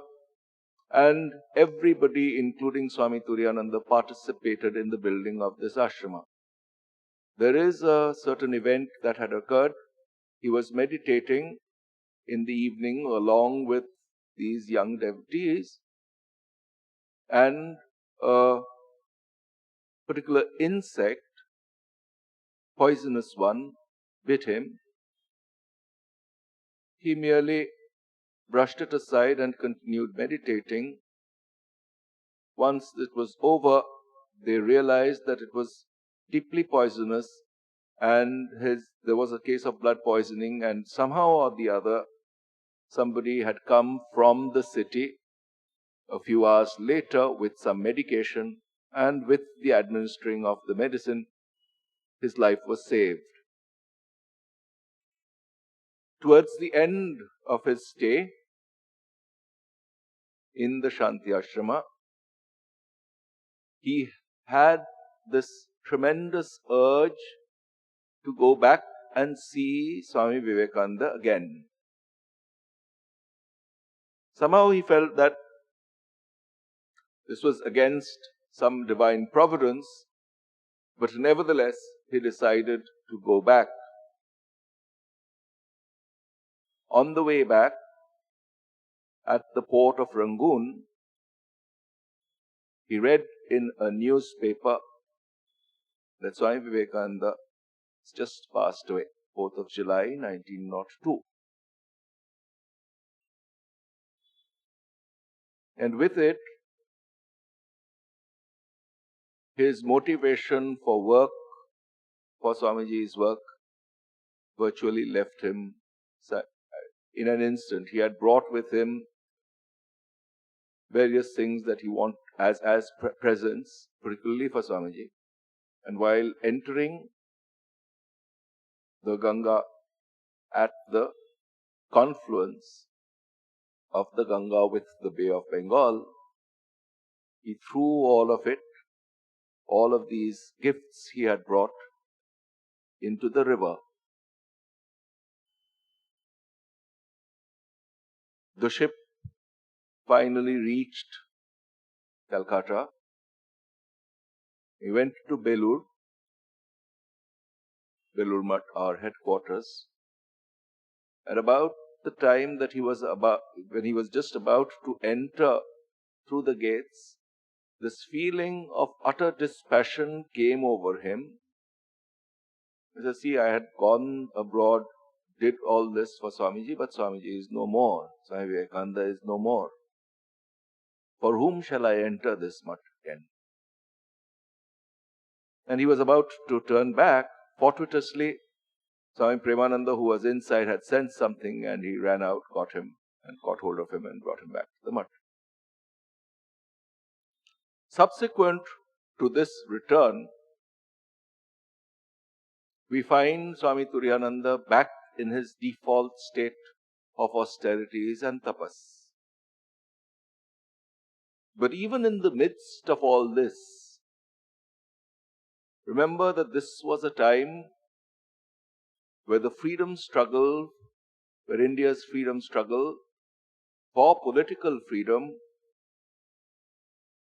and everybody, including Swami Turiyananda, participated in the building of this ashrama. There is a certain event that had occurred. He was meditating in the evening along with these young devotees, and a particular insect, poisonous one, bit him. He merely brushed it aside and continued meditating. Once it was over, they realized that it was deeply poisonous, and there was a case of blood poisoning, and somehow or the other, somebody had come from the city a few hours later with some medication, and with the administering of the medicine, his life was saved. Towards the end of his stay in the Shanti Ashrama, he had this tremendous urge to go back and see Swami Vivekananda again. Somehow he felt that this was against some divine providence, but nevertheless he decided to go back. On the way back, at the port of Rangoon, he read in a newspaper that Swami Vivekananda has just passed away, 4th of July, 1902. And with it, his motivation for work, for Swamiji's work, virtually left him in an instant. He had brought with him various things that he wanted as presents, particularly for Swamiji. And while entering the Ganga at the confluence of the Ganga with the Bay of Bengal, he threw all of it, all of these gifts he had brought, into the river. The ship finally reached Calcutta. He went to Belur Mutt, our headquarters. At about the time that when he was just about to enter through the gates, this feeling of utter dispassion came over him. He said, see, I had gone abroad did all this for Swamiji, but Swamiji is no more. Swami Vivekananda is no more. For whom shall I enter this mutt again? And he was about to turn back. Fortuitously, Swami Premananda, who was inside, had sensed something, and he ran out, caught him, and caught hold of him and brought him back to the mutt. Subsequent to this return, we find Swami Turiyananda back in his default state of austerities and tapas. But even in the midst of all this, remember that this was a time where the freedom struggle, where India's freedom struggle for political freedom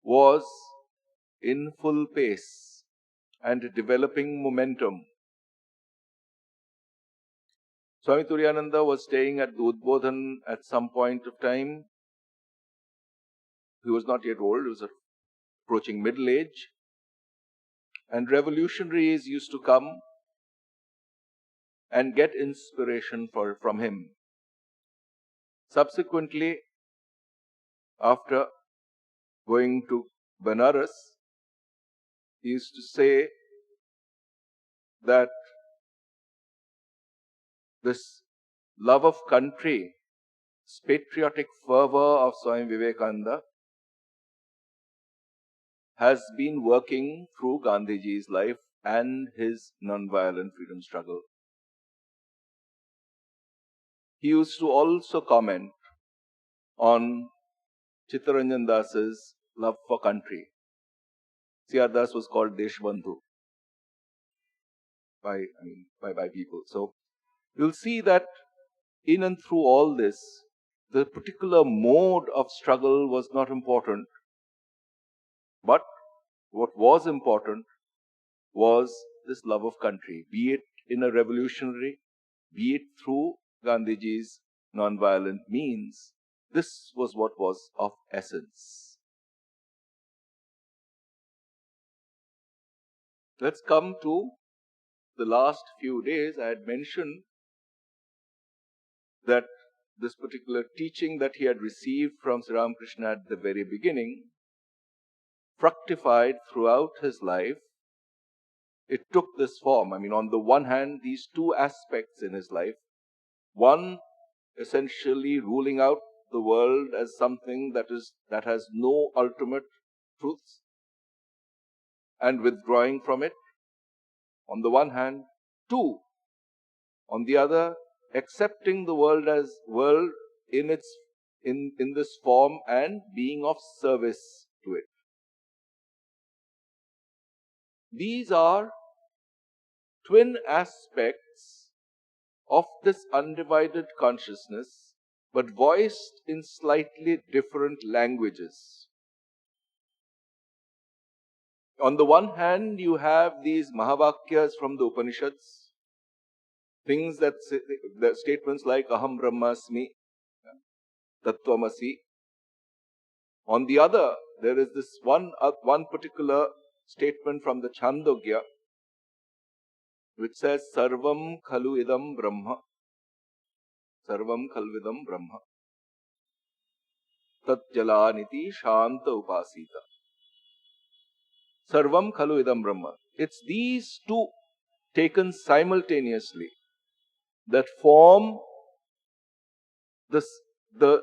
was in full pace and developing momentum. Swami Turiyananda was staying at the Udbodhan at some point of time. He was not yet old, he was approaching middle age. And revolutionaries used to come and get inspiration from him. Subsequently, after going to Benares, he used to say that this love of country, this patriotic fervor of Swami Vivekananda has been working through Gandhiji's life and his non-violent freedom struggle. He used to also comment on Chittaranjan Das's love for country. C.R. Das was called Deshbandhu by people. So you'll see that in and through all this, the particular mode of struggle was not important. But what was important was this love of country, be it in a revolutionary, be it through Gandhiji's non-violent means. This was what was of essence. Let's come to the last few days. I had mentioned that this particular teaching that he had received from Sri Ramakrishna at the very beginning fructified throughout his life. It took this form. On the one hand, these two aspects in his life. One, essentially ruling out the world as something that has no ultimate truths and withdrawing from it. On the one hand. Two, on the other, accepting the world as world in this form and being of service to it. These are twin aspects of this undivided consciousness, but voiced in slightly different languages. On the one hand, you have these Mahavakyas from the Upanishads, things that say, the statements like Aham Brahmasmi, Tattvamasi. On the other, there is this one particular statement from the Chandogya, which says Sarvam Khalu Idam Brahma. Sarvam Khalu Idam Brahma. Tat Jalaniti Shanta Upasita. Sarvam Khalu Idam Brahma. It's these two taken simultaneously that form the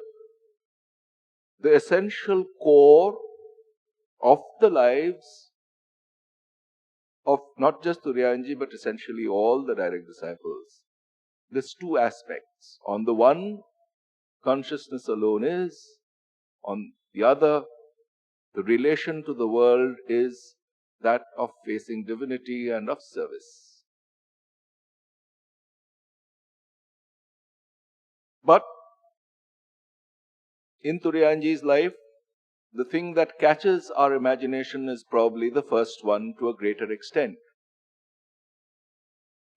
essential core of the lives of not just Turiyanji, but essentially all the direct disciples. There's two aspects. On the one, consciousness alone is. On the other, the relation to the world is that of facing divinity and of service. But in Turiyanji's life, the thing that catches our imagination is probably the first one to a greater extent.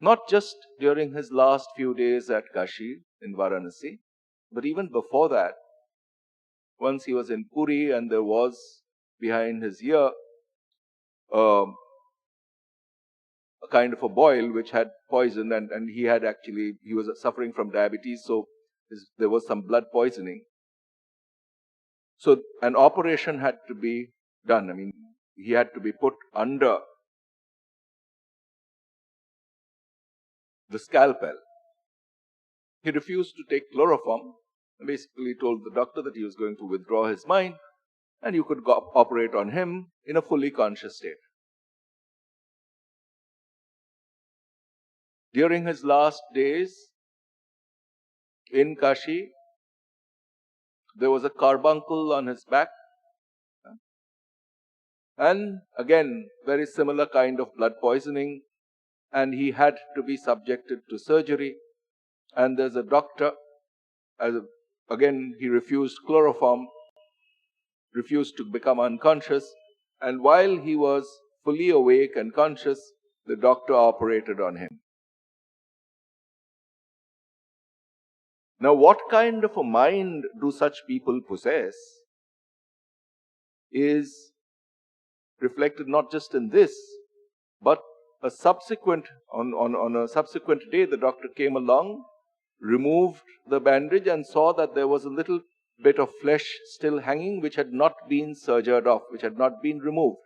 Not just during his last few days at Kashi in Varanasi, but even before that, once he was in Puri and there was behind his ear a a kind of a boil which had poison, and he was suffering from diabetes, so there was some blood poisoning. So an operation had to be done. I mean, he had to be put under the scalpel. He refused to take chloroform and basically told the doctor that he was going to withdraw his mind and you could operate on him in a fully conscious state. During his last days in Kashi, there was a carbuncle on his back, and again, very similar kind of blood poisoning, and he had to be subjected to surgery. And there's a doctor, again, he refused chloroform, refused to become unconscious, and while he was fully awake and conscious, the doctor operated on him. Now, what kind of a mind do such people possess is reflected not just in this, but on a subsequent day, the doctor came along, removed the bandage and saw that there was a little bit of flesh still hanging which had not been surgered off, which had not been removed.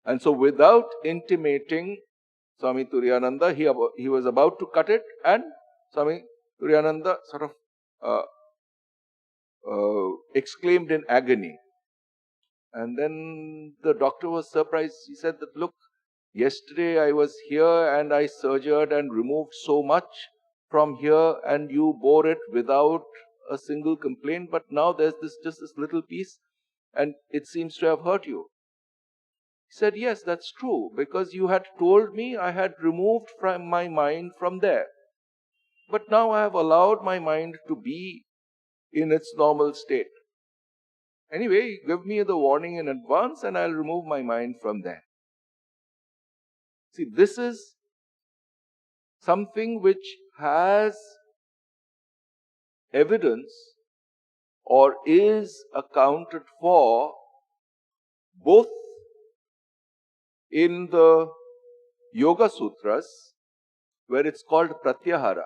And so without intimating Swami Turiyananda, he was about to cut it, and Swami Turiyananda sort of exclaimed in agony. And then the doctor was surprised. He said that, look, yesterday I was here and I surgered and removed so much from here and you bore it without a single complaint, but now there's just this little piece and it seems to have hurt you. He said, yes, that's true, because you had told me I had removed from my mind from there. But now I have allowed my mind to be in its normal state. Anyway, give me the warning in advance and I'll remove my mind from there. See, this is something which has evidence or is accounted for both in the Yoga Sutras, where it's called pratyahara,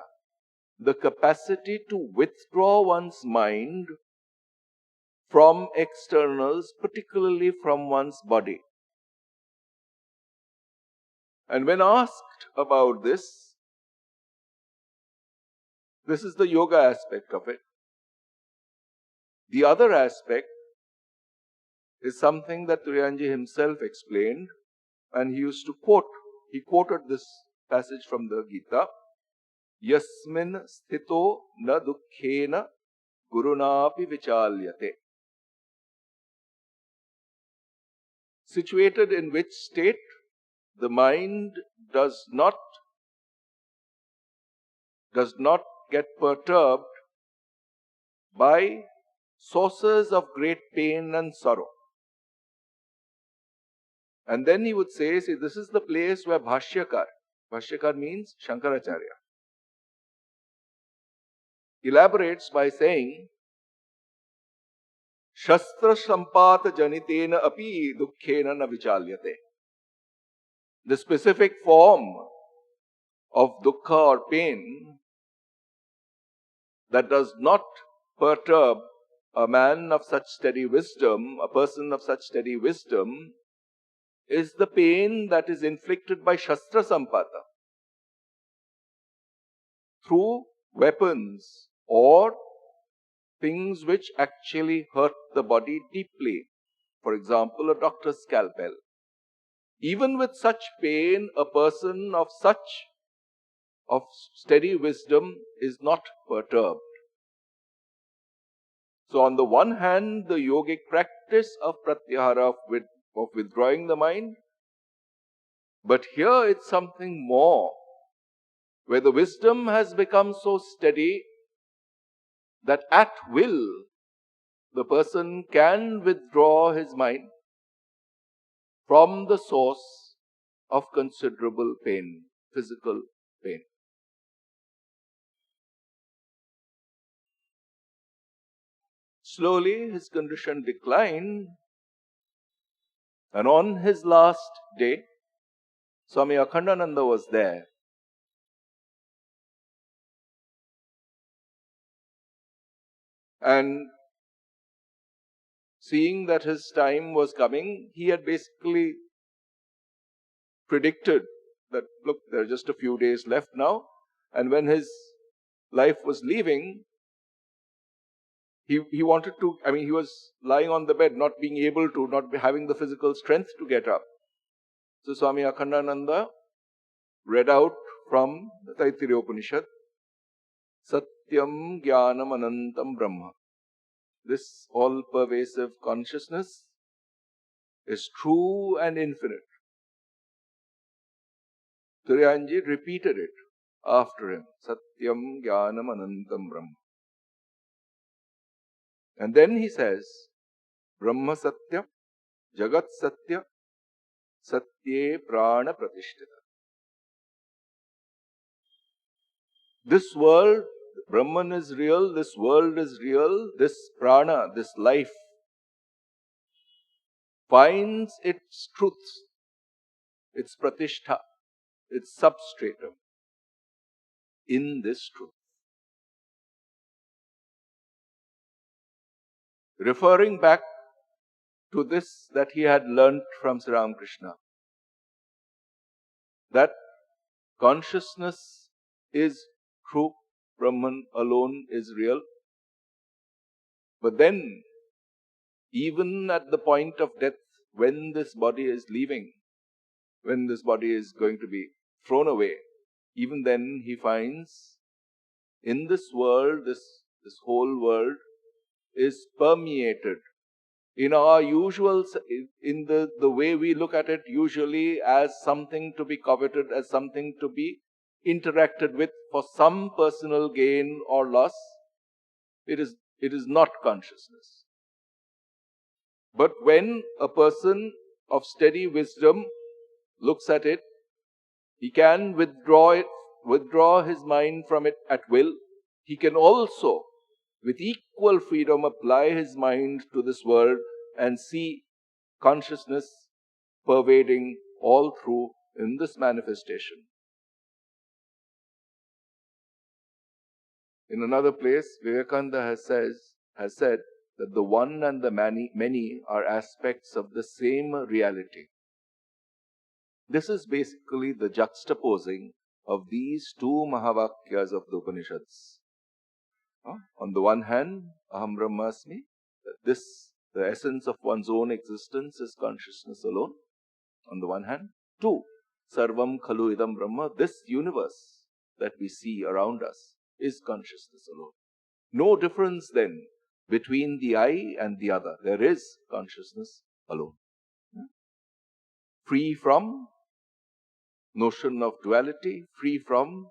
the capacity to withdraw one's mind from externals, particularly from one's body. And when asked about this is the yoga aspect of it. The other aspect is something that Turiyanji himself explained, and he used to quote. He quoted this passage from the Gita, Yasmin sthito na dukkhena gurunapi vichalyate. Situated in which state the mind does not get perturbed by sources of great pain and sorrow. And then he would say, see, this is the place where Bhashyakar means Shankaracharya, elaborates by saying, Shastra sampata janitena api dukkhena na vichalyate. The specific form of dukkha or pain that does not perturb a man of such steady wisdom, a person of such steady wisdom, is the pain that is inflicted by Shastra Sampata through weapons or things which actually hurt the body deeply. For example, a doctor's scalpel. Even with such pain, a person of steady wisdom is not perturbed. So on the one hand, the yogic practice of pratyahara, of withdrawing the mind, but here it's something more, where the wisdom has become so steady that at will the person can withdraw his mind from the source of considerable pain, physical pain. Slowly his condition declined, and on his last day, Swami Akhandananda was there. And seeing that his time was coming, he had basically predicted that, look, there are just a few days left now. And when his life was leaving, he wanted to, he was lying on the bed, not being able to, not having the physical strength to get up. So Swami Akhandananda read out from the Taittiriya Upanishad, Satyam Jnanam Anantam Brahma. This all-pervasive consciousness is true and infinite. Turiyanji repeated it after him, Satyam Jnanam Anantam Brahma. And then he says, Brahma Satya, Jagat Satya, Satye Prana Pratishtita. This world, Brahman is real, this world is real, this prana, this life, finds its truth, its pratishtha, its substratum in this truth. Referring back to this that he had learnt from Sri Ramakrishna, that consciousness is true, Brahman alone is real. But then, even at the point of death, when this body is leaving, when this body is going to be thrown away, even then he finds in this world, this whole world is permeated in our usual, in the way we look at it usually as something to be coveted, as something to be interacted with for some personal gain or loss. It is not consciousness. But when a person of steady wisdom looks at it, he can withdraw his mind from it at will. He can also, with equal freedom, apply his mind to this world and see consciousness pervading all through in this manifestation. In another place, Vivekananda has said that the one and the many are aspects of the same reality. This is basically the juxtaposing of these two Mahavakyas of the Upanishads. On the one hand, Aham Brahmasmi, the essence of one's own existence is consciousness alone. On the one hand. Two, Sarvam Khalu Idam Brahma, this universe that we see around us is consciousness alone. No difference then between the I and the other. There is consciousness alone. Free from notion of duality, free from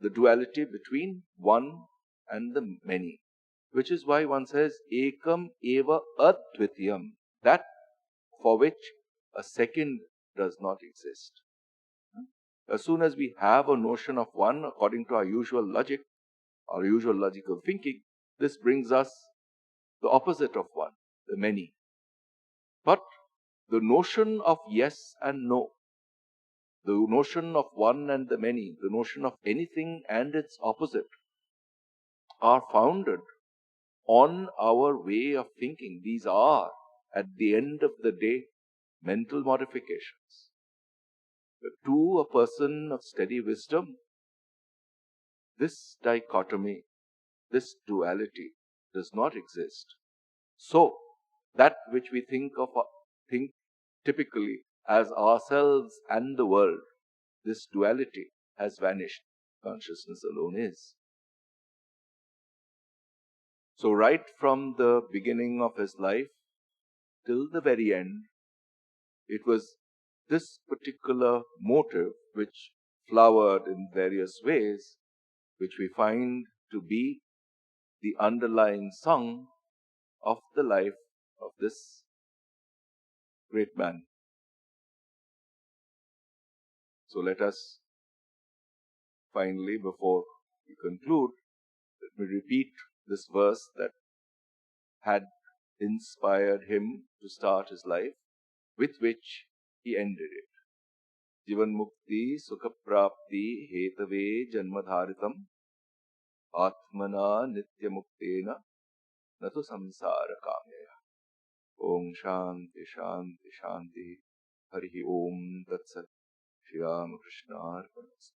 the duality between one and the many. Which is why one says, Ekam eva advitiyam, that for which a second does not exist. As soon as we have a notion of one, according to our usual logic, our usual logical thinking, this brings us the opposite of one, the many. But the notion of yes and no, the notion of one and the many, the notion of anything and its opposite are founded on our way of thinking. These are, at the end of the day, mental modifications. But to a person of steady wisdom, this dichotomy, this duality does not exist. So, that which we think typically as ourselves and the world, this duality has vanished. Consciousness alone is. So right from the beginning of his life till the very end, it was this particular motive which flowered in various ways, which we find to be the underlying song of the life of this great man. So let us finally, before we conclude, let me repeat this verse that had inspired him to start his life, with which he ended it. जीवन मुक्ति सुख प्राप्ति Hathaway जन्मधारितम आत्मना नित्य मुक्तेन न तो संसार कामया। ओम शांति शांति शांति। हरि ओम तत्सत। श्री राम कृष्णार्पणमस्तु।